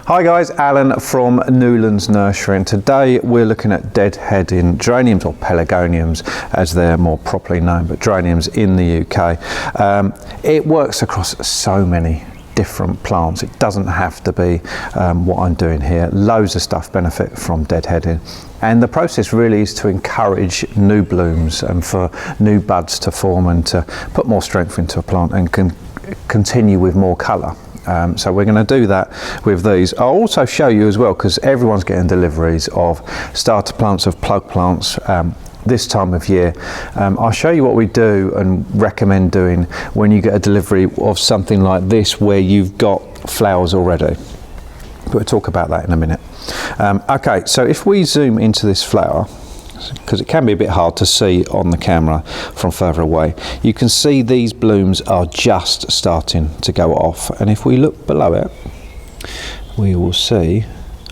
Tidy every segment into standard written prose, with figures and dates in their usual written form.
Hi guys, Alan from Newlands Nursery, and today we're looking at deadheading geraniums, or pelargoniums as they're more properly known, but geraniums in the UK. It works across so many different plants. It doesn't have to be what I'm doing here. Loads of stuff benefit from deadheading, and the process really is to encourage new blooms and for new buds to form and to put more strength into a plant and can continue with more colour. So we're going to do that with these. I'll also show you as well, because everyone's getting deliveries of starter plants, of plug plants this time of year. I'll show you what we do and recommend doing when you get a delivery of something like this where you've got flowers already. But we'll talk about that in a minute. Okay, so if we zoom into this flower, because it can be a bit hard to see on the camera from further away, you can see these blooms are just starting to go off, and if we look below it we will see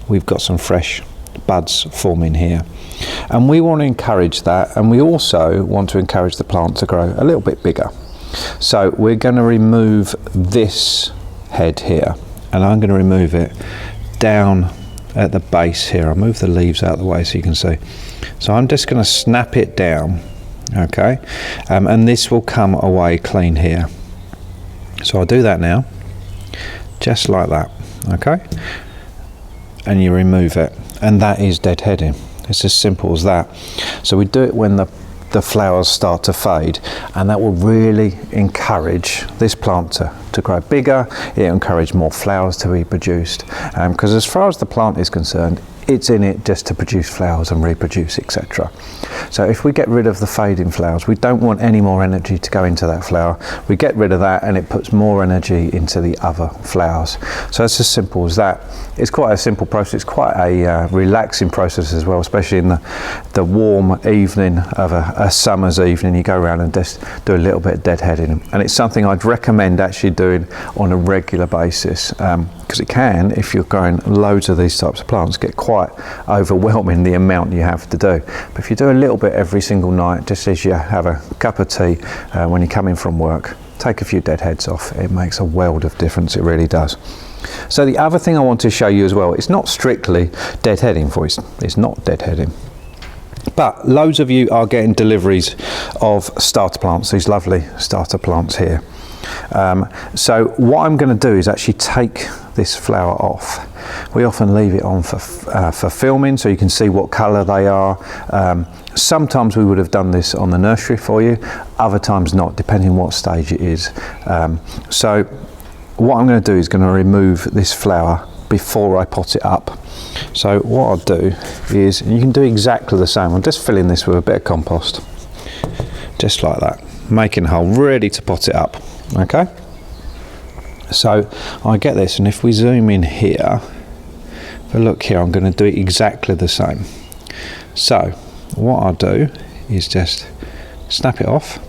we've got some fresh buds forming here, and we want to encourage that, and we also want to encourage the plant to grow a little bit bigger. So we're going to remove this head here, and I'm going to remove it down at the base here. I'll move the leaves out of the way so you can see. So I'm just going to snap it down, okay, and this will come away clean here. So I'll do that now, just like that, okay, and you remove it, and that is deadheading. It's as simple as that. So we do it when the flowers start to fade, and that will really encourage this plant to grow bigger. It will encourage more flowers to be produced, because as far as the plant is concerned, it's in it just to produce flowers and reproduce, etc. So if we get rid of the fading flowers, we don't want any more energy to go into that flower. We get rid of that and it puts more energy into the other flowers. So it's as simple as that. It's quite a simple process. It's quite a relaxing process as well, especially in the warm evening of a summer's evening. You go around and just do a little bit of deadheading, and it's something I'd recommend actually doing on a regular basis, because it can, if you're growing loads of these types of plants, get quite overwhelming the amount you have to do. But if you do a little bit every single night, just as you have a cup of tea when you're coming from work, take a few deadheads off, it makes a world of difference. It really does. So the other thing I want to show you as well, it's not strictly deadheading for it, it's not deadheading, but loads of you are getting deliveries of starter plants, these lovely starter plants here. So what I'm going to do is actually take this flower off. We often leave it on for filming so you can see what colour they are. Sometimes we would have done this on the nursery for you, other times not, depending on what stage it is. So what I'm going to do is going to remove this flower before I pot it up. So what I'll do is, you can do exactly the same, I'm just filling this with a bit of compost, just like that, making a hole ready to pot it up. Okay, so I get this, and if we zoom in here, if I look here, I'm going to do exactly the same. So what I'll do is just snap it off.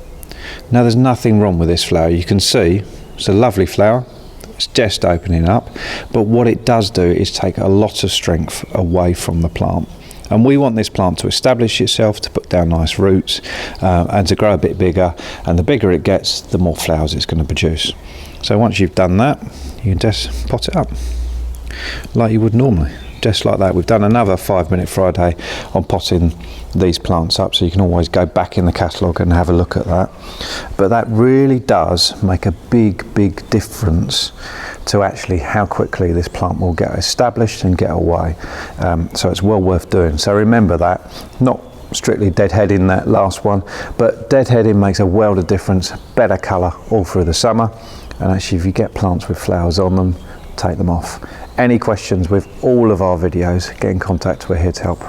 Now there's nothing wrong with this flower, you can see it's a lovely flower, it's just opening up, but what it does do is take a lot of strength away from the plant. And we want this plant to establish itself, to put down nice roots, and to grow a bit bigger, and the bigger it gets, the more flowers it's going to produce. So once you've done that, you can just pot it up like you would normally, just like that. We've done another 5-minute Friday on potting these plants up, so you can always go back in the catalogue and have a look at that. But that really does make a big difference to actually how quickly this plant will get established and get away. So it's well worth doing. So remember that, not strictly deadheading that last one, but deadheading makes a world of difference, better colour all through the summer. And actually, if you get plants with flowers on them, take them off. Any questions with all of our videos, get in contact, we're here to help.